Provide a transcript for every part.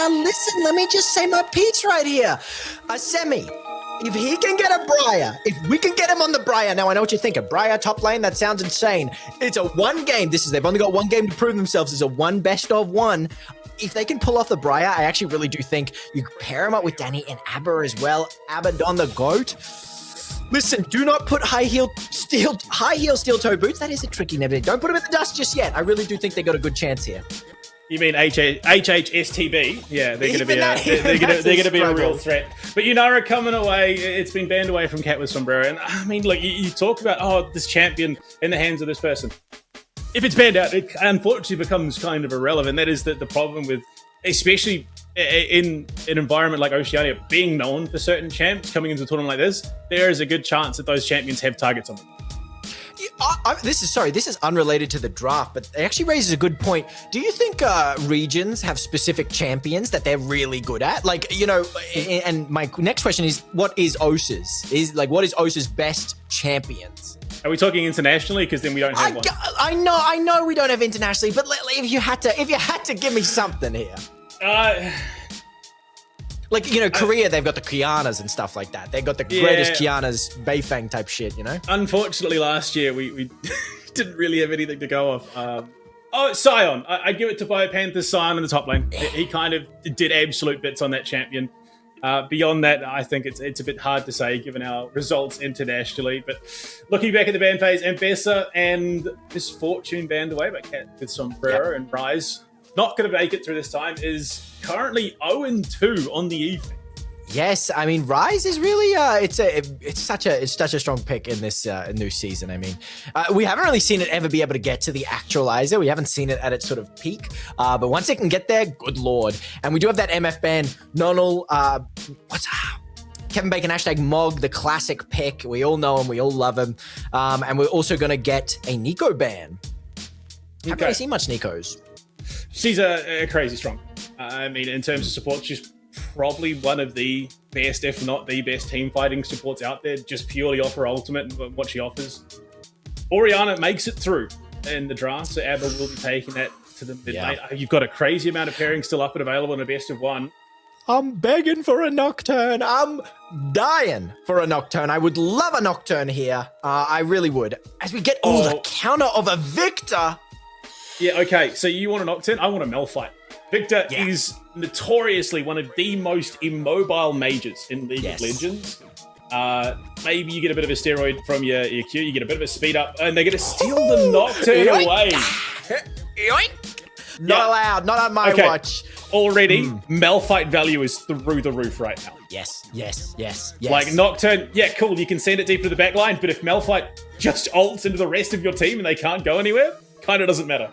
now listen, let me just say my piece right here. A Semi, if he can get a Briar, if we can get him on the Briar, now I know what you're thinking. Briar top lane, that sounds insane. It's a one game. They've only got one game to prove themselves. It's a one best of one. If they can pull off the Briar, I actually really do think you pair him up with Danny and Abba as well. Abaddon the GOAT. Listen, do not put high heel steel toe boots. That is a tricky nebula. Don't put them in the dust just yet. I really do think they got a good chance here. You mean HHSTB? Yeah, they're going to be a real threat. But Unara coming away, it's been banned away from Cat with Sombrero. And I mean, look, you talk about, this champion in the hands of this person. If it's banned out, it unfortunately becomes kind of irrelevant. That is the problem with, especially in an environment like Oceania, being known for certain champs coming into a tournament like this, there is a good chance that those champions have targets on them. This is unrelated to the draft, but it actually raises a good point. Do you think regions have specific champions that they're really good at? Like, and my next question is, what is OSA's? What is OSA's best champions? Are we talking internationally? Because then we don't have one. I know we don't have internationally, but if you had to give me something here. Korea, they've got the Kianas and stuff like that. They've got the greatest Kianas, Beifang type shit, Unfortunately, last year, we didn't really have anything to go off. Sion. I'd give it to BioPanther's Sion in the top lane. He kind of did absolute bits on that champion. Beyond that, I think it's a bit hard to say given our results internationally. But looking back at the ban phase, Ambessa and Misfortune banned away by Cat with Sombrero and Rise. Not going to make it through this time, is currently 0-2 on the evening. Yes, I mean, Rise is really it's such a strong pick in this new season. I mean, we haven't really seen it ever be able to get to the actualizer. We haven't seen it at its sort of peak, but once it can get there, good lord. And we do have that MF ban, Nonal, Kevin Bacon, #Mog, the classic pick. We all know him, we all love him. And we're also going to get a Nico ban. Haven't really seen much Nikos. She's a crazy strong. I mean, in terms of support, she's probably one of the best, if not the best, team fighting supports out there, just purely off her ultimate and what she offers. Orianna makes it through in the draft, so Abba will be taking that to the mid-lane. Yeah. You've got a crazy amount of pairings still up and available in a best of one. I'm begging for a Nocturne. I'm dying for a Nocturne. I would love a Nocturne here. I really would. As we get the counter of a Victor. Yeah, okay, so you want a Nocturne? I want a Malphite. Victor is notoriously one of the most immobile mages in League of Legends. Maybe you get a bit of a steroid from your Q, you get a bit of a speed up, and they're going to steal the Nocturne away. Not allowed, not on my watch. Already, Malphite value is through the roof right now. Yes. Like, Nocturne, cool, you can send it deep to the back line, but if Malphite just ults into the rest of your team and they can't go anywhere, kind of doesn't matter.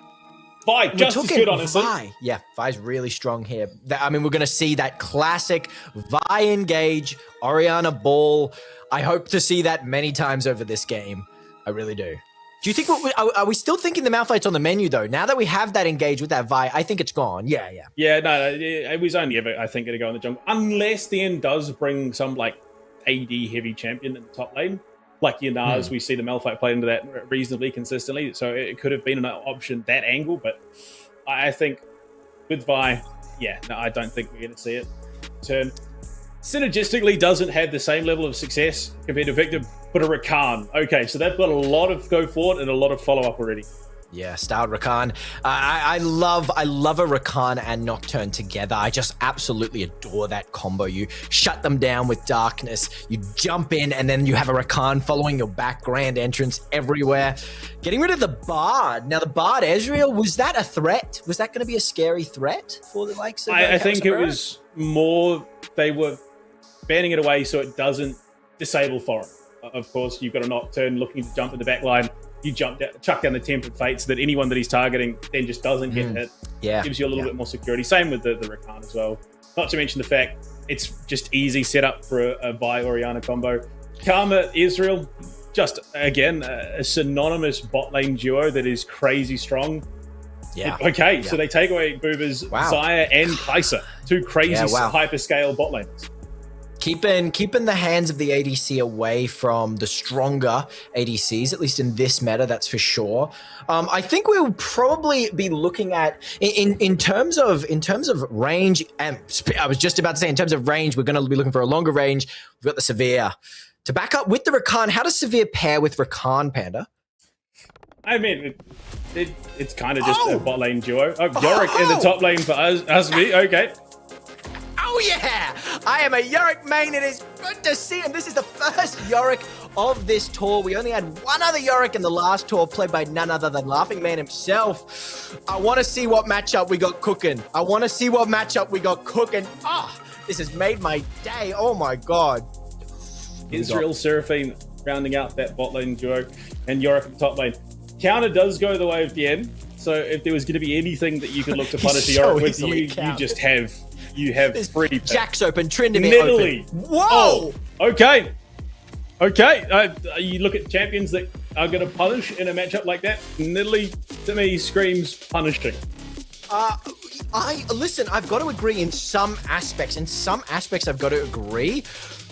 Vi, just as good, honestly. Vi's really strong here. I mean, we're going to see that classic Vi engage, Orianna ball. I hope to see that many times over this game. I really do. Do you think, are we still thinking the Malphite's on the menu, though? Now that we have that engage with that Vi, I think it's gone. Yeah, no, it was only ever, I think, going to go in the jungle. Unless the end does bring some, AD heavy champion in the top lane. Like Yanaz, we see the Malphite play into that reasonably consistently, so it could have been an option that angle, but I think with Vi, I don't think we're going to see it turn. Synergistically doesn't have the same level of success compared to Victor, but a Rakan. Okay, so they've got a lot of go forward and a lot of follow-up already. Yeah, Stout Rakan. I love a Rakan and Nocturne together. I just absolutely adore that combo. You shut them down with darkness, you jump in, and then you have a Rakan following your back, grand entrance everywhere. Getting rid of the Bard. Now, the Bard Ezreal, was that a threat? Was that going to be a scary threat for the likes of I think it was more they were banning it away so it doesn't disable Foreign. Of course, you've got a Nocturne looking to jump in the back line. You chuck down the Tempered Fate so that anyone that he's targeting then just doesn't get hit. Yeah. Gives you a little bit more security. Same with the Rakan as well. Not to mention the fact it's just easy setup for a Vi Orianna combo. Karma, Israel, just, again, a synonymous bot lane duo that is crazy strong. Yeah. So they take away Booba's Xayah and Kai'Sa, two crazy hyperscale bot lanes. Keeping the hands of the ADC away from the stronger ADCs, at least in this meta, that's for sure. I think we'll probably be looking at in terms of range. And I was just about to say, in terms of range, we're going to be looking for a longer range. We've got the Severe to back up with the Rakan. How does Severe pair with Rakan, Panda? I mean, it's kind of just a bot lane duo. Yorick in the top lane for us me. Okay. Oh yeah! I am a Yorick main. It is good to see him. This is the first Yorick of this tour. We only had one other Yorick in the last tour, played by none other than Laughing Man himself. I want to see what matchup we got cooking. This has made my day. Oh my god. Israel Seraphine rounding out that bot lane duo, and Yorick at the top lane. Counter does go the way of the end. So if there was going to be anything that you could look to punish Yorick with, you just have. You have free pick. Jack's open, Trinity Nidalee. open. Whoa! Oh, okay. You look at champions that are going to punish in a matchup like that. Nidalee, to me, screams punishing. Listen, I've got to agree in some aspects. I've got to agree.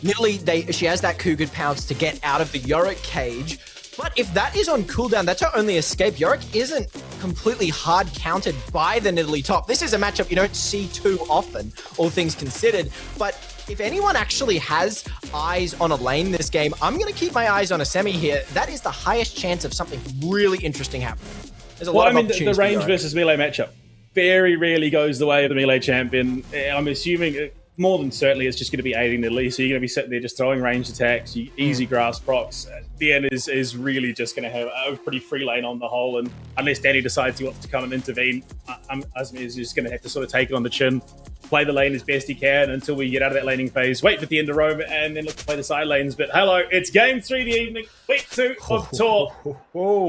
Nidalee, she has that Cougar Pounce to get out of the Yorick cage. But if that is on cooldown, that's her only escape. Yorick isn't completely hard countered by the Nidalee top. This is a matchup you don't see too often, all things considered. But if anyone actually has eyes on a lane this game, I'm going to keep my eyes on a semi here. That is the highest chance of something really interesting happening. There's a lot of opportunities. The range versus melee matchup very rarely goes the way of the melee champion. I'm assuming more than certainly it's just going to be aiding Nidalee, so you're going to be sitting there just throwing ranged attacks, easy grass procs. DN is really just going to have a pretty free lane on the whole, and unless Danny decides he wants to come and intervene, Asmi is just going to have to sort of take it on the chin, play the lane as best he can until we get out of that laning phase, wait for the end of roam, and then look to play the side lanes. But hello, it's game 3 of the evening, week 2 of TOR,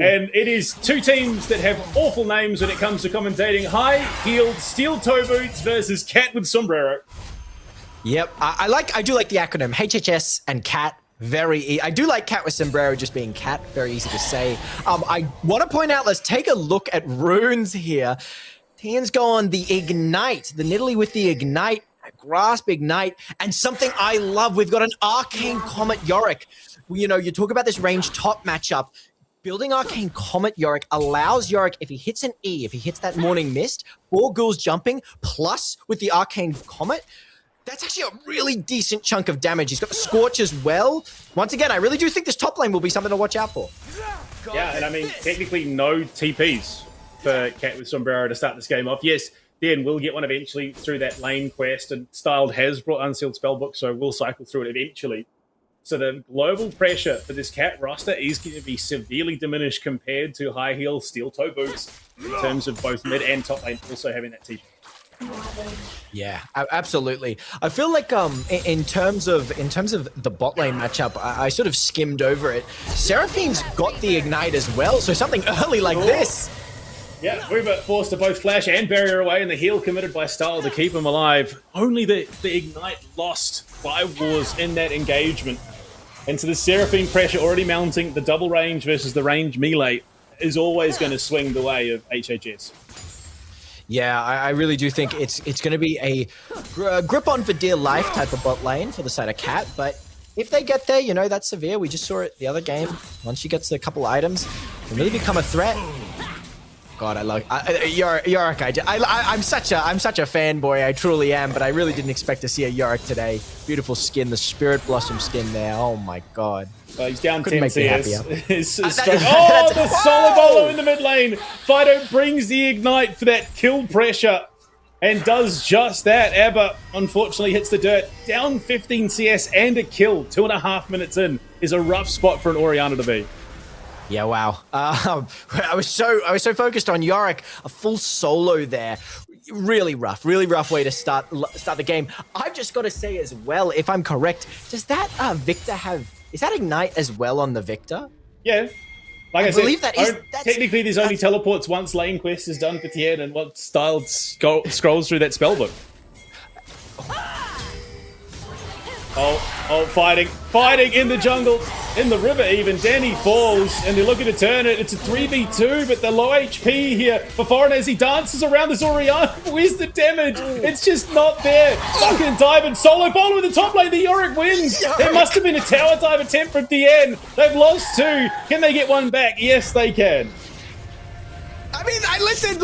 and it is two teams that have awful names when it comes to commentating. High-heeled steel toe boots versus Cat with Sombrero. Yep, I do like the acronym HHS and Cat. I do like Cat with Sombrero just being Cat. Very easy to say. I want to point out, let's take a look at runes here. Tian's going the Ignite, the Nidalee with the Ignite, Grasp Ignite, and something I love. We've got an Arcane Comet Yorick. You know, you talk about this range top matchup. Building Arcane Comet Yorick allows Yorick, if he hits an E, if he hits that Morning Mist, 4 ghouls jumping, plus with the Arcane Comet, that's actually a really decent chunk of damage. He's got the Scorch as well. Once again, I really do think this top lane will be something to watch out for. Yeah, and I mean, technically no TPs for Cat with Sombrero to start this game off. Yes, Dan will get one eventually through that lane quest, and Styled has brought Unsealed Spellbook, so we'll cycle through it eventually. So the global pressure for this Cat roster is going to be severely diminished compared to high heel steel toe boots in terms of both mid and top lane also having that TP. Yeah, absolutely. I feel like in terms of the bot lane matchup, I sort of skimmed over it. Seraphine's got the Ignite as well, so something early like this. Yeah, Uber forced to both flash and barrier away, and the heal committed by Style to keep him alive. Only the Ignite lost by Wars in that engagement. And so the Seraphine pressure already mounting, the double range versus the range melee is always going to swing the way of HHS. Yeah, I really do think it's going to be a grip on for dear life type of bot lane for the side of Cat, but if they get there, you know, that's severe. We just saw it the other game. Once she gets a couple items, it can really become a threat. God, I love Yorick. I'm such a fanboy. I truly am, but I really didn't expect to see a Yorick today. Beautiful skin, the Spirit Blossom skin there. Oh my God. He's down Couldn't 10 make me CS. happier. Oh, the Solo Bolo in the mid lane. Fido brings the Ignite for that kill pressure and does just that. Aber unfortunately hits the dirt. Down 15 CS and a kill. 2.5 minutes in is a rough spot for an Orianna to be. Yeah, wow. I was so focused on Yorick, a full solo there. Really rough way to start the game. I've just got to say as well, if I'm correct, does that Victor have? Is that Ignite as well on the Victor? Yeah. Like I believe said, that's technically there's only teleports once lane quest is done for Tien and once Styled scrolls through that spellbook. Oh, fighting in the jungle. in the river even. Danny falls, and they're looking to turn it. It's a 3v2, but the low HP here for Foreign as he dances around this Oriana. Where's the damage? It's just not there. Fucking dive and solo ball in the top lane. The Yorick wins. There must have been a tower dive attempt from the end. They've lost 2. Can they get one back? Yes, they can. I mean, listen,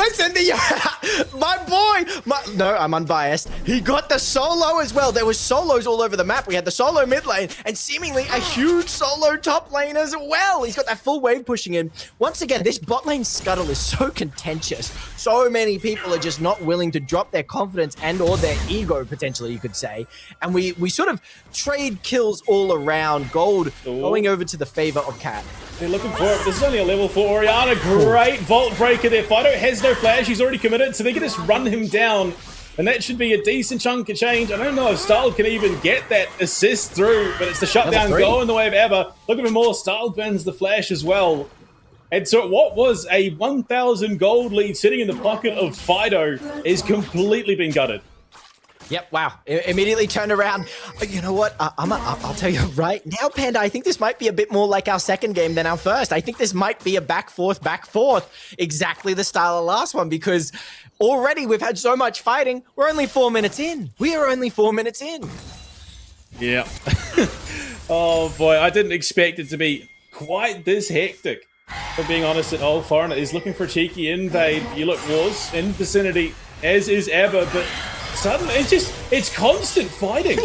my boy, no, I'm unbiased. He got the solo as well. There was solos all over the map. We had the solo mid lane and seemingly a huge solo top lane as well. He's got that full wave pushing in. Once again, this bot lane scuttle is so contentious. So many people are just not willing to drop their confidence and or their ego, potentially, you could say. And we sort of trade kills all around. Gold going over to the favor of Cat. They're looking for it. This is only a level 4 Oriana. Great Vault Breaker there. Fido has no flash. He's already committed, so they can just run him down. And that should be a decent chunk of change. I don't know if Style can even get that assist through, but it's the shutdown go in the way of Abba. Looking for more. Style burns the flash as well. And so what was a 1,000 gold lead sitting in the pocket of Fido is completely been gutted. Yep, wow. Immediately turned around. You know what? I'll tell you right now, Panda, I think this might be a bit more like our second game than our first. I think this might be a back forth. Exactly the style of last one, because already we've had so much fighting. We're only 4 minutes in. We are only 4 minutes in. Yeah. Oh, boy. I didn't expect it to be quite this hectic. For being honest at all, Foreigner is looking for a cheeky invade. You look, was in vicinity, as is Abba, but suddenly, it's constant fighting.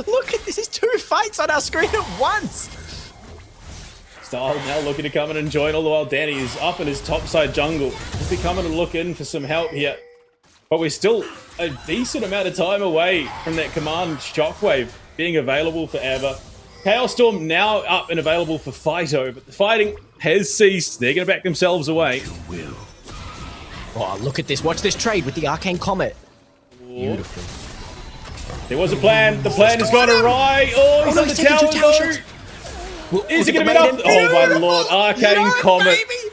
Look at this, is 2 fights on our screen at once. Style now looking to come in and join, all the while Danny is up in his topside jungle. He'll be coming to look in for some help here. But we're still a decent amount of time away from that command shockwave being available for Abba. Chaos Storm now up and available for Fido, but the fighting has ceased. They're going to back themselves away. Oh, look at this. Watch this trade with the Arcane Comet. Beautiful. There was a plan. The plan has gone awry. Oh, he's on the tower though. Is he going to be up? Oh, my lord. Arcane Comet. Baby.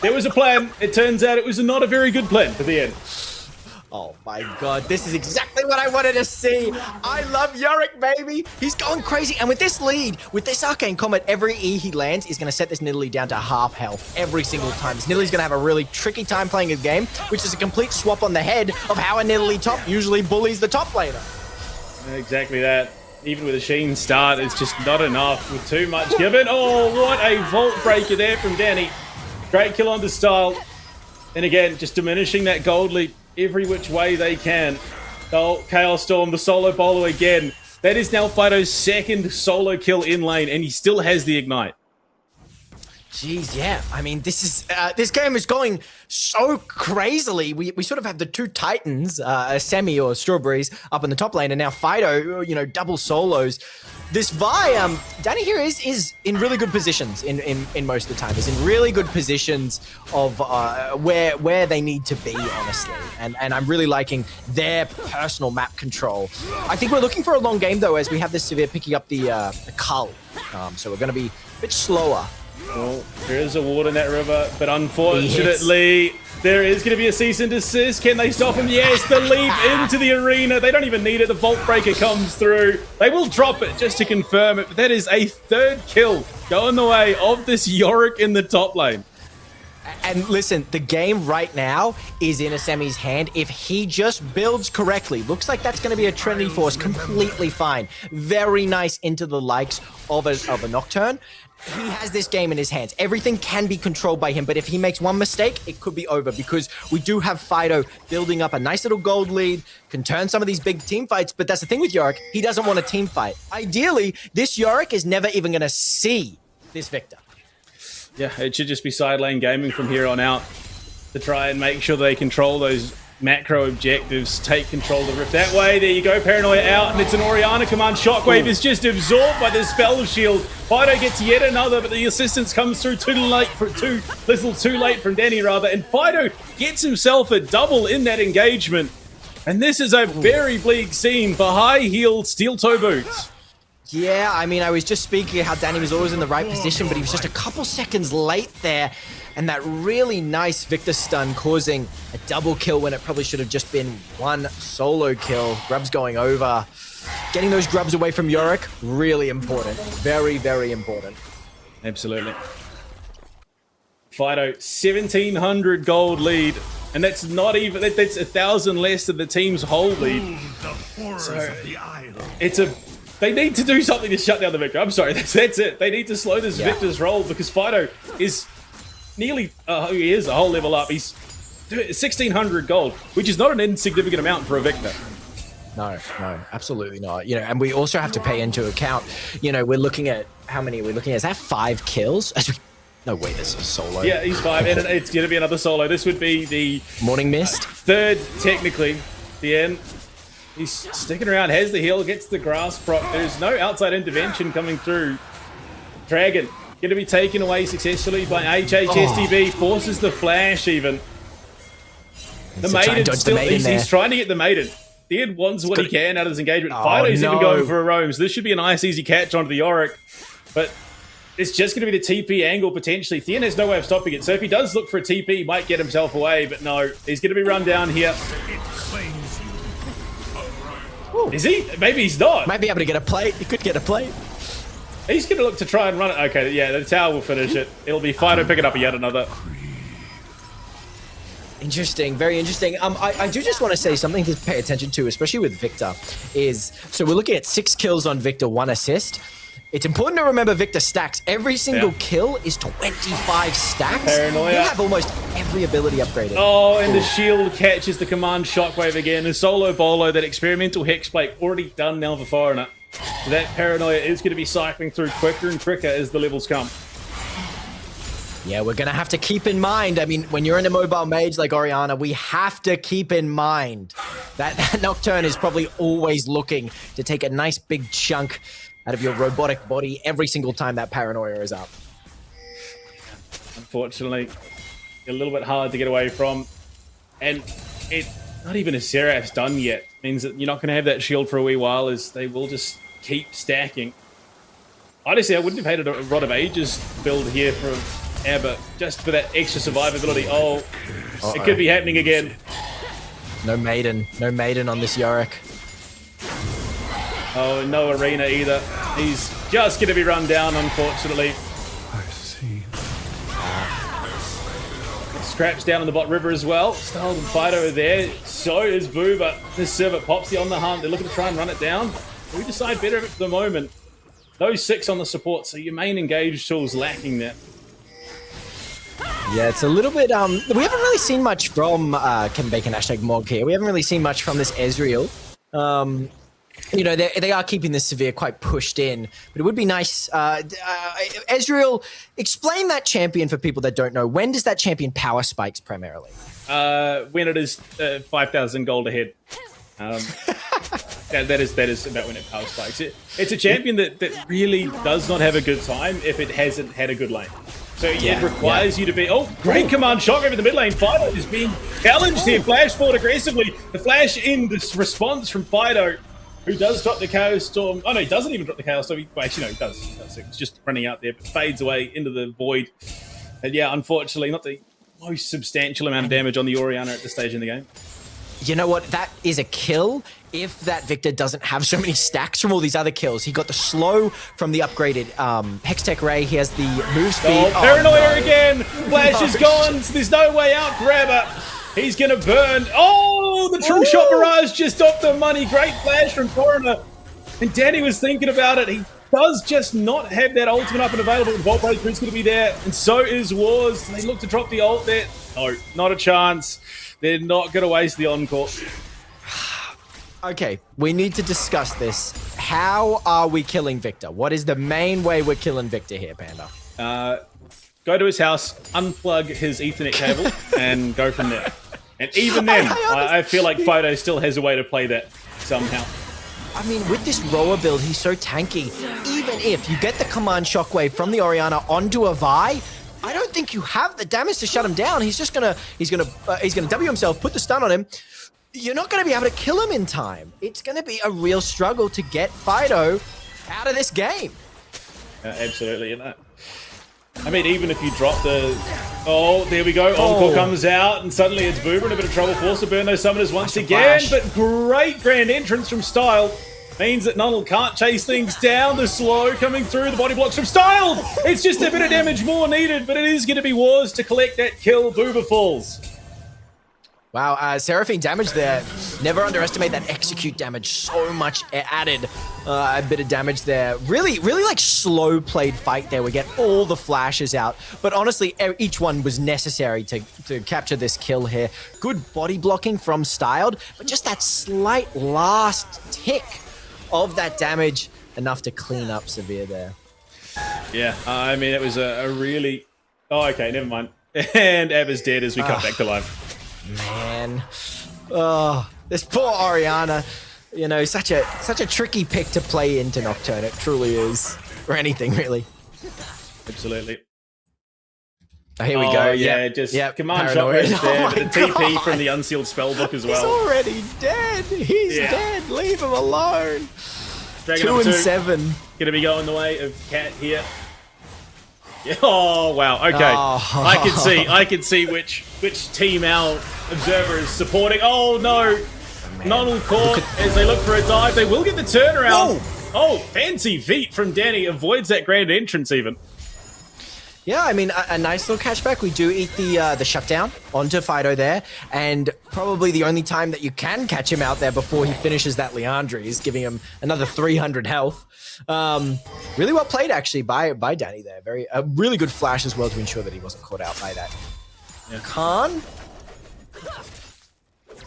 There was a plan. It turns out it was not a very good plan for the end. Oh my god, this is exactly what I wanted to see. I love Yorick, baby. He's going crazy. And with this lead, with this Arcane Comet, every E he lands is going to set this Nidalee down to half health every single time. This Nidalee's going to have a really tricky time playing a game, which is a complete swap on the head of how a Nidalee top usually bullies the top laner. Exactly that. Even with a Sheen start, it's just not enough with too much given. Oh, what a Vault Breaker there from Danny. Great kill on the Style. And again, just diminishing that gold lead every which way they can. Oh, Chaos Storm, the solo bowler again. That is now Fido's second solo kill in lane, and he still has the Ignite. Jeez, yeah. I mean, this game is going so crazily. We sort of have the 2 titans, Semi or Strawberries, up in the top lane, and now Fido, you know, double solos. This Vi, Danny here is in really good positions in most of the time. Is in really good positions of where they need to be, honestly. And I'm really liking their personal map control. I think we're looking for a long game, though, as we have this Severe picking up the Cull. So we're going to be a bit slower. Well, there is a ward in that river, but unfortunately, there is going to be a cease and desist. Can they stop him? Yes, the leap into the arena. They don't even need it. The Vault Breaker comes through. They will drop it just to confirm it, but that is a 3rd kill going the way of this Yorick in the top lane. And listen, the game right now is in a Semi's hand. If he just builds correctly, looks like that's going to be a Trinity Force, completely fine. Very nice into the likes of a Nocturne. He has this game in his hands. Everything can be controlled by him, but if he makes one mistake, it could be over, because we do have Fido building up a nice little gold lead, can turn some of these big team fights, but that's the thing with Yorick, he doesn't want a team fight. Ideally, this Yorick is never even going to see this Victor. Yeah, it should just be side lane gaming from here on out to try and make sure they control those macro objectives, take control of the Rift. That way, there you go, Paranoia out, and it's an Oriana command. Shockwave is just absorbed by the spell shield. Fido gets yet another, but the assistance comes through too late from Danny, rather, and Fido gets himself a double in that engagement. And this is a very bleak scene for high-heeled steel-toe boots. Yeah, I mean, I was just speaking of how Danny was always in the right position, but he was just a couple seconds late there. And that really nice Victor stun causing a double kill when it probably should have just been one solo kill. Grub's going over. Getting those grubs away from Yorick, really important. Very, very important. Absolutely. Fido, 1,700 gold lead. And that's not even, that's 1,000 less than the team's whole lead. So they need to do something to shut down the Victor. I'm sorry, that's it. They need to slow this Victor's roll because Fido is nearly, he is a whole level up. He's 1,600 gold, which is not an insignificant amount for a Victor. No, absolutely not. You know, and we also have to pay into account, you know, we're looking at, how many are we looking at? Is that 5 kills? No way, this is a solo. Yeah, he's 5, and it's going to be another solo. This would be the Morning Mist. Third, technically. The end. He's sticking around, has the heal, gets the grass proc. There's no outside intervention coming through. Dragon going to be taken away successfully by HHSTB. Forces the flash even. The maiden still, he's trying to get the maiden. The end wants what he can out of this engagement. Fido's even going for a roam, so this should be a nice, easy catch onto the Yorick. But it's just going to be the TP angle, potentially. Thien has no way of stopping it, so if he does look for a TP, he might get himself away, but no. He's going to be run down here. Ooh. Is he? Maybe he's not. Might be able to get a plate. He could get a plate. He's going to look to try and run it. Okay, yeah, the tower will finish it. It'll be Fido picking up yet another. Interesting, very interesting. I do just want to say something to pay attention to, especially with Victor, is, so we're looking at 6 kills on Victor, 1 assist. It's important to remember Victor stacks. Every single kill is 25 stacks. Paranoia. You have almost every ability upgraded. Oh, and the shield catches the command shockwave again. The solo bolo, that experimental hex plate, already done now for Foreigner. So that paranoia is going to be cycling through quicker and quicker as the levels come. Yeah, we're going to have to keep in mind, I mean, when you're in a mobile mage like Orianna, we have to keep in mind that Nocturne is probably always looking to take a nice big chunk out of your robotic body every single time that paranoia is up. Unfortunately, a little bit hard to get away from. And it, not even a Seraph's done yet, means that you're not going to have that shield for a wee while, as they will just keep stacking. Honestly, I wouldn't have hated a Rod of Ages build here for Abba, just for that extra survivability. Oh, it could be happening again. No maiden on this Yorick. Oh, no arena either. He's just going to be run down, unfortunately. I see. Scraps down on the bot river as well. Styled and Fido are there. So is Boo, but this server Popsy on the hunt. They're looking to try and run it down. We decide better at the moment. Those 6 on the support, so your main engage tool's lacking there. Yeah, it's a little bit, we haven't really seen much from Kevin Bacon #Mog here. We haven't really seen much from this Ezreal. You know, they are keeping this Severe quite pushed in, but it would be nice. Ezreal, explain that champion for people that don't know. When does that champion power spikes primarily? When it is 5,000 gold ahead. That is about when it power spikes. It's a champion that really does not have a good time if it hasn't had a good lane. So it requires you to be... Oh, great command shock over the mid lane. Fido is being challenged here. Flash forward aggressively. The flash in, this response from Fido, who does drop the Chaos Storm. Oh, no, he doesn't even drop the Chaos Storm. Well, actually, no, he does. It's just running out there, but fades away into the void. And yeah, unfortunately, not the most substantial amount of damage on the Orianna at this stage in the game. You know what? That is a kill if that Victor doesn't have so many stacks from all these other kills. He got the slow from the upgraded Hextech Ray. He has the move speed. Oh, paranoia again! Flash is gone. So there's no way out for Abba. He's going to burn. Oh, the True Shot Barrage just off the money. Great flash from Foreigner. And Danny was thinking about it. He does just not have that ultimate up and available. The Vault Breaker is going to be there. And so is Wars. They look to drop the ult there. No, not a chance. They're not going to waste the encore. Okay, we need to discuss this. How are we killing Victor? What is the main way we're killing Victor here, Panda? Go to his house, unplug his Ethernet cable, and go from there. And even then, I feel like Fido still has a way to play that somehow. I mean, with this rower build, he's so tanky. Even if you get the command shockwave from the Orianna onto a Vi, I don't think you have the damage to shut him down. He's just gonna W himself, put the stun on him. You're not gonna be able to kill him in time. It's gonna be a real struggle to get Fido out of this game. Absolutely, you know. I mean, even if you drop the... Oh, there we go. Encore comes out, and suddenly it's Boober in a bit of trouble. Forced to burn those summoners once again, but great grand entrance from Style. means that Nunnal can't chase things down. The slow coming through, the body blocks from Styled. It's just a bit of damage more needed, but it is going to be Wars to collect that kill. Booba falls. Wow, Seraphine damage there. Never underestimate that execute damage. So much added. A bit of damage there. Really like slow played fight there. We get all the flashes out. But honestly, each one was necessary to capture this kill here. Good body blocking from Styled, but just that slight last tick of that damage, enough to clean up Severe there. Yeah, I mean, it was a really... Oh, okay, never mind. And Abba's dead as we come back to life. Man, oh, this poor Oriana, you know, such a tricky pick to play into Nocturne. It truly is, or anything really. Absolutely. Oh, here we go. Yeah, just command shot right there, but the TP from the unsealed spellbook as well. He's already dead. He's dead. Leave him alone. Dragon 2 and 7. Gonna be going the way of Cat here. Oh wow! Okay, oh. I can see which team our observer is supporting. Oh no! Nunnal caught as they look for a dive. They will get the turnaround. Whoa. Oh, fancy feat from Danny. Avoids that grand entrance even. Yeah, I mean, a nice little catchback. We do eat the shutdown onto Fido there, and probably the only time that you can catch him out there before he finishes that Leandri is giving him another 300 health. Really well played, actually, by Danny there. A really good flash as well to ensure that he wasn't caught out by that. Yeah. Khan?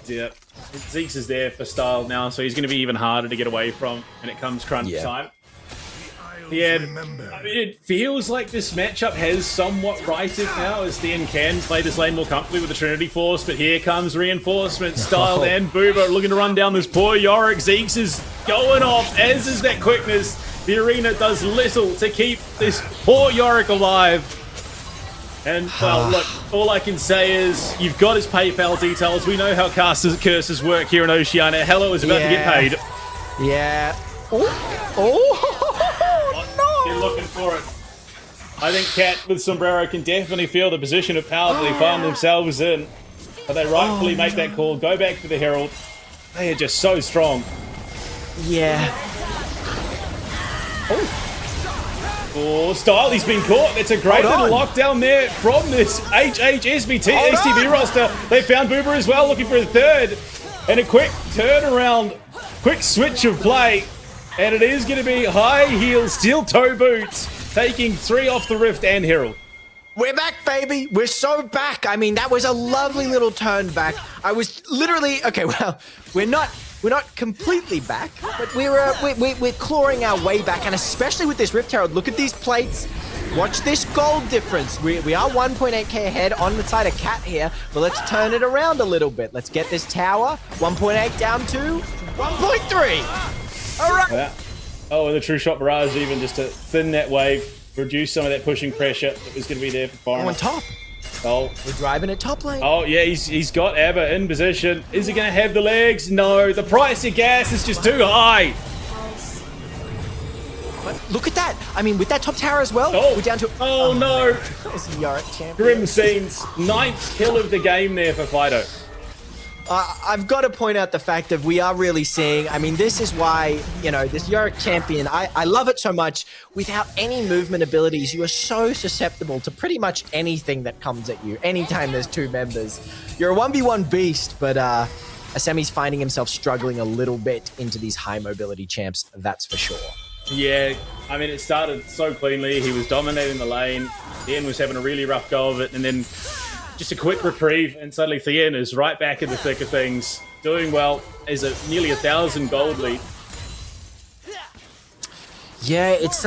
Yeah, Zeke's is there for Style now, so he's going to be even harder to get away from when it comes crunch time. Yeah, I mean, it feels like this matchup has somewhat righted now, as Thien can play this lane more comfortably with the Trinity Force, but here comes reinforcement. Style and Booba looking to run down this poor Yorick. Zeke's is going off, as is that quickness. The arena does little to keep this poor Yorick alive. And, well, look, all I can say is, you've got his PayPal details. We know how curses work here in Oceania. Hello is about to get paid. Yeah. They're looking for it. I think Cat with Sombrero can definitely feel the position of power that they find themselves in. But they rightfully make that call. Go back for the Herald. They are just so strong. Yeah. Oh, Style, he's been caught. It's a great little lockdown there from this HHSBT HTB roster. They found Boober as well, looking for a third. And a quick turnaround, quick switch of play. And it is going to be high heel steel toe boots, taking 3 off the Rift and Herald. We're back, baby. We're so back. I mean, that was a lovely little turn back. I was literally, okay, well, we're not completely back, but we're clawing our way back, and especially with this Rift Herald. Look at these plates. Watch this gold difference. We are 1.8k ahead on the side of Cat here, but let's turn it around a little bit. Let's get this tower 1.8 down to 1.3. All right. Yeah. Oh, and the True Shot Barrage even just to thin that wave, reduce some of that pushing pressure that was going to be there for Foreigner. On top. Oh, we're driving it top lane. Oh, yeah, he's got Abba in position. Is he going to have the legs? No, the price of gas is just too high. But look at that. I mean, with that top tower as well, we're down to... Oh, no. This is Yorick champion. Grim scenes. 9th kill of the game there for Fido. I've got to point out the fact that we are really seeing, I mean, this is why, you know, this Yorick champion, I love it so much. Without any movement abilities, you are so susceptible to pretty much anything that comes at you. Anytime there's 2 members. You're a 1v1 beast, but Asemi's finding himself struggling a little bit into these high mobility champs, that's for sure. Yeah, I mean, it started so cleanly. He was dominating the lane. Ian was having a really rough go of it, and then just a quick reprieve, and suddenly Thien is right back in the thick of things, doing well. Is a nearly 1,000 gold lead. Yeah, it's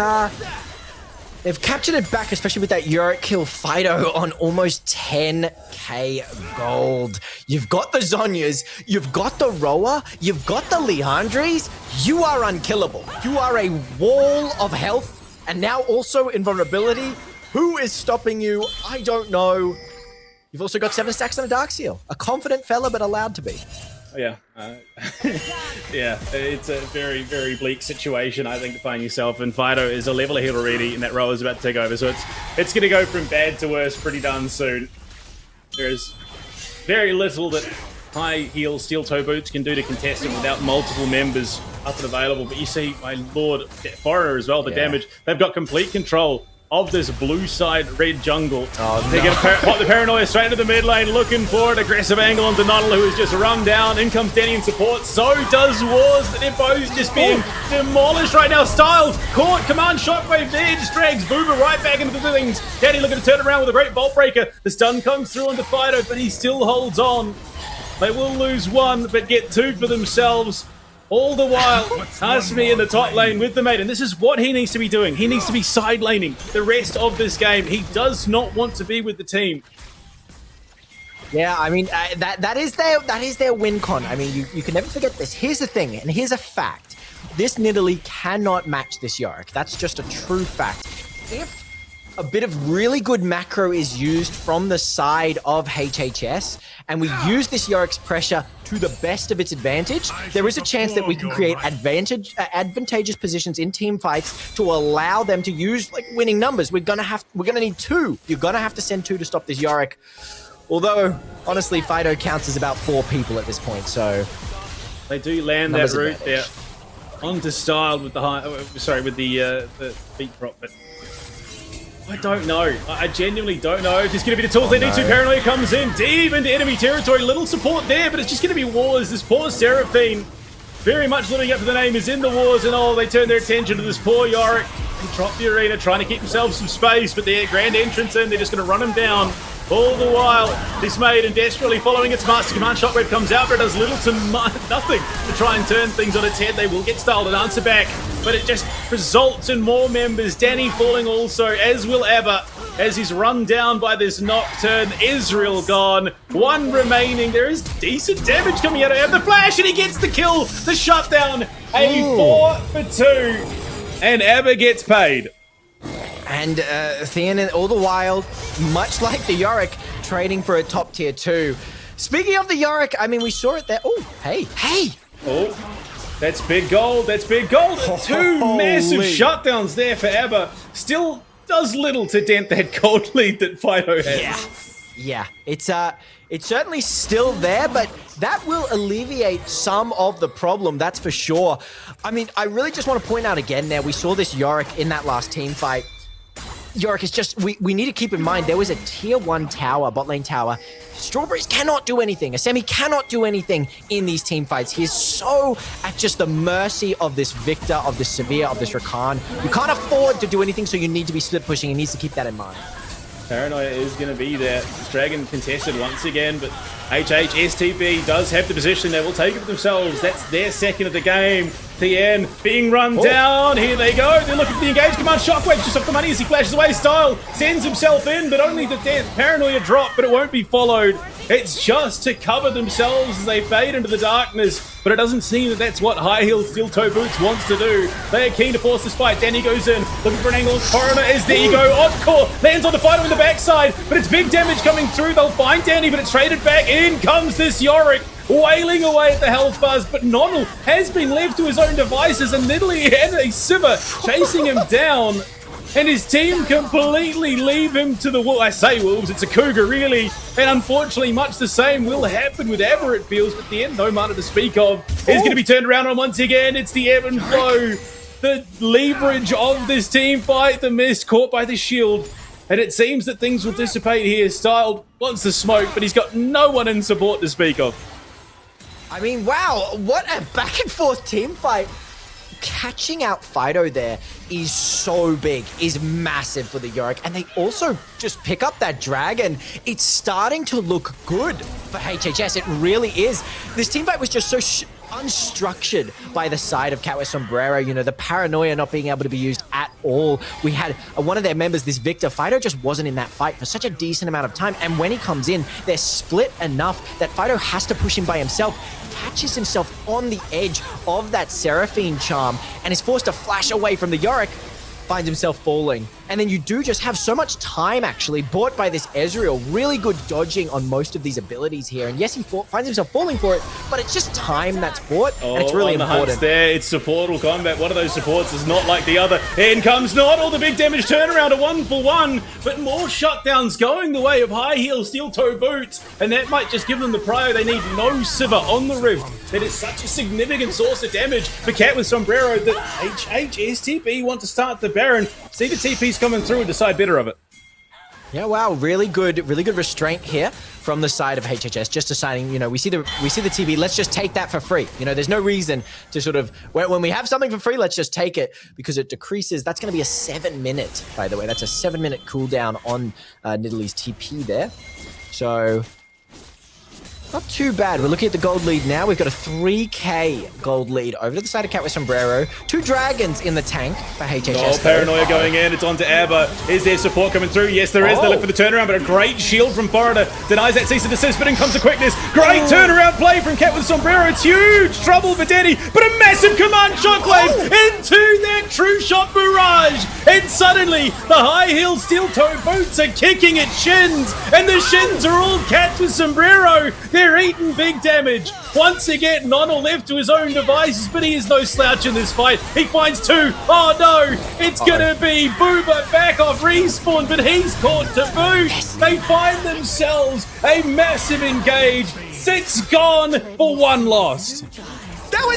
they've captured it back, especially with that Yorick kill Fido on almost 10k gold. You've got the Zonyas, you've got the Roa, you've got the Leandris. You are unkillable. You are a wall of health, and now also invulnerability. Who is stopping you? I don't know. You've also got 7 stacks on a Dark Seal. A confident fella, but allowed to be. Yeah. Yeah, it's a very, very bleak situation, I think, to find yourself. And Fido is a level ahead already, and that row is about to take over. So it's going to go from bad to worse pretty darn soon. There is very little that high heel steel toe boots can do to contest it without multiple members up and available. But you see, my lord, Foreigner as well, the damage. They've got complete control of this blue side red jungle. They're going to pop the Paranoia straight into the mid lane, looking for an aggressive angle onto Nunnal, who is just run down. In comes Danny in support. So does Wars, but they're both just being demolished right now. Styles caught, command shockwave there, just drags Booba right back into the things. Danny looking to turn around with a great Vault Breaker. The stun comes through onto Fido, but he still holds on. They will lose one, but get two for themselves. All the while, Hasmi in the top lane with the mate, and this is what he needs to be doing. He needs to be side laning the rest of this game. He does not want to be with the team. Yeah, I mean, that is their win con. I mean, you can never forget this. Here's the thing, and here's a fact. This Nidalee cannot match this Yorick. That's just a true fact. If a bit of really good macro is used from the side of HHS, and we use this Yorick's pressure to the best of its advantage, there is a chance that we can create advantageous positions in team fights to allow them to use like winning numbers. We're gonna need two. You're gonna have to send two to stop this Yorick. Although, honestly, Fido counts as about 4 people at this point, so they do land that route there onto Styled with the with the beat drop, but I don't know. I genuinely don't know if it's going to be the tools they need to. Paranoia comes in deep into enemy territory. Little support there, but it's just going to be Wars. This poor Seraphine, very much living up to the name, is in the Wars, and they turn their attention to this poor Yorick. They drop the arena, trying to keep themselves some space, but their grand entrance in, they're just going to run him down. All the while, this maiden desperately following its master command. Shockwave comes out, but it does little to nothing to try and turn things on its head. They will get Styled and answer back, but it just results in more members. Danny falling also, as will Abba, as he's run down by this Nocturne. Israel gone. One remaining. There is decent damage coming out of him. The flash, and he gets the kill. The shutdown. A 4 for 2, and Abba gets paid. And Theon, all the while, much like the Yorick, trading for a top tier 2. Speaking of the Yorick, I mean, we saw it there. Oh, hey. Oh, that's big gold. That's big gold. Two massive shutdowns there for Abba. Still does little to dent that gold lead that Fido has. Yeah. It's certainly still there, but that will alleviate some of the problem, that's for sure. I mean, I really just want to point out again there, we saw this Yorick in that last team fight. Yorick is just, we need to keep in mind, there was a tier 1 tower, bot lane tower. Strawberries cannot do anything. Asemi cannot do anything in these team fights. He is so at just the mercy of this Victor, of this Severe, of this Rakan. You can't afford to do anything, so you need to be split pushing. He needs to keep that in mind. Paranoia is going to be there. This Dragon contested once again, but STB does have the position. They will take it for themselves. That's their second of the game. Tien being run down. Here they go. They're looking for the engage command. Shockwave just off the money as he flashes away. Style sends himself in, but only the death. Paranoia drop, but it won't be followed. It's just to cover themselves as they fade into the darkness, but it doesn't seem that that's what High Heel Steel Toe Boots wants to do. They are keen to force this fight. Danny goes in, looking for an angle. Coroner is there you go. Encore lands on the fighter in the backside, but it's big damage coming through. They'll find Danny, but it's traded back. In comes this Yorick, wailing away at the health bars, but Nunnal has been left to his own devices, and Nidalee and a Sivir chasing him down, and his team completely leave him to the wolves. I say wolves, it's a cougar really, and unfortunately much the same will happen with Ever, it feels, but the end no mana to speak of is going to be turned around on once again. It's the ebb and flow, the leverage of this team fight, the mist caught by the shield. And it seems that things will dissipate here. Styled wants the smoke, but he's got no one in support to speak of. I mean, wow, what a back and forth team fight. Catching out Fido there is so big, is massive for the Yorick. And they also just pick up that dragon. It's starting to look good for HHS. It really is. This team fight was just so unstructured by the side of Cat Sombrero. You know, the Paranoia not being able to be used at all. We had one of their members, this Victor. Fido just wasn't in that fight for such a decent amount of time. And when he comes in, they're split enough that Fido has to push him by himself. Catches himself on the edge of that Seraphine charm and is forced to flash away from the Yorick. Finds himself falling. And then you do just have so much time actually bought by this Ezreal. Really good dodging on most of these abilities here. And yes, he finds himself falling for it, but it's just time that's bought, and it's really on the important. hunts there, it's supportable combat. One of those supports is not like the other. In comes Not, all the big damage turnaround, a 1-for-1, but more shutdowns going the way of high heel steel toe boots, and that might just give them the prio they need. No Sivir on the Rift. That is such a significant source of damage for Cat with Sombrero that HHSTP want to start the Baron. See the TP's coming through and decide better of it. Yeah, wow, really good restraint here from the side of HHS. Just deciding, we see the TP. Let's just take that for free. There's no reason to sort of when we have something for free, let's just take it because it decreases. That's going to be a 7-minute, by the way. That's a 7-minute cooldown on Nidalee's TP there. So not too bad. We're looking at the gold lead now. We've got a 3K gold lead over to the side of Cat with Sombrero. 2 dragons in the tank for HHS. Oh, Paranoia going in. It's on to Abba. Is there support coming through? Yes, there is. They look for the turnaround, but a great shield from Foreigner denies that cease and desist, but in comes the quickness. Great turnaround play from Cat with Sombrero. It's huge trouble for Denny, but a massive command shockwave into that true shot barrage. And suddenly, the high heel steel toe boots are kicking at shins, and the shins are all Cat with Sombrero. They're eating big damage. Once again, Nonno left to his own devices, but he is no slouch in this fight. He finds 2. Oh no, it's gonna be Booba back off respawn, but he's caught to boot. They find themselves a massive engage. 6 gone for 1 lost.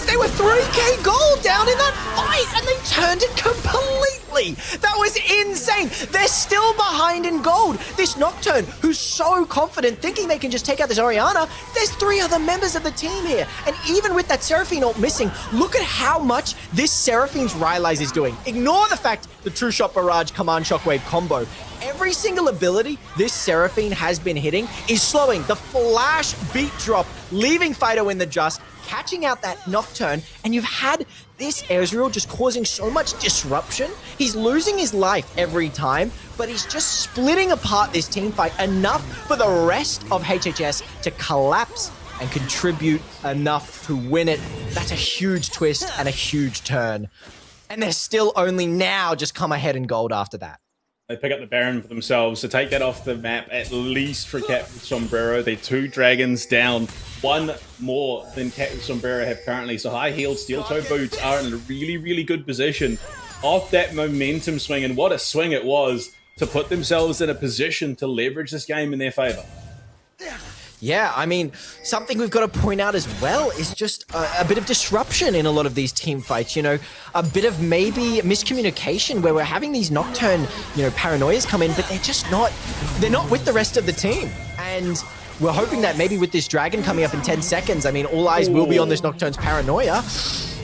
They were 3K gold down in that fight, and they turned it completely. That was insane. They're still behind in gold. This Nocturne, who's so confident, thinking they can just take out this Orianna, there's 3 other members of the team here. And even with that Seraphine ult missing, look at how much this Seraphine's Rylai's is doing. Ignore the fact the True Shot Barrage Command Shockwave combo. Every single ability this Seraphine has been hitting is slowing the flash beat drop, leaving Fido in the just, catching out that Nocturne, and you've had this Ezreal just causing so much disruption. He's losing his life every time, but he's just splitting apart this team fight enough for the rest of HHS to collapse and contribute enough to win it. That's a huge twist and a huge turn. And they're still only now just come ahead in gold after that. They pick up the Baron for themselves to take that off the map, at least for Cat with Sombrero. They're 2 dragons down, 1 more than Cat with Sombrero have currently. So high-heeled steel-toe boots are in a really, really good position off that momentum swing. And what a swing it was to put themselves in a position to leverage this game in their favor. Yeah, I mean, something we've got to point out as well is just a bit of disruption in a lot of these team fights, a bit of maybe miscommunication where we're having these Nocturne, paranoias come in, but they're not with the rest of the team. And we're hoping that maybe with this dragon coming up in 10 seconds, I mean, all eyes will be on this Nocturne's paranoia.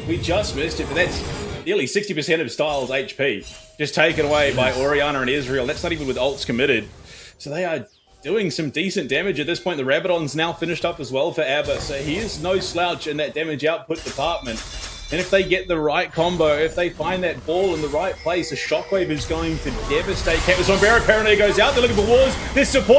We just missed it, but that's nearly 60% of Styles' HP. Just taken away by Orianna and Ezreal. That's not even with ults committed. So they are doing some decent damage at this point. The Rabadon's now finished up as well for Abba, so he is no slouch in that damage output department. And if they get the right combo, if they find that ball in the right place, a Shockwave is going to devastate Cat with Sombrero. Paranoia goes out, they're looking for wars. There's support.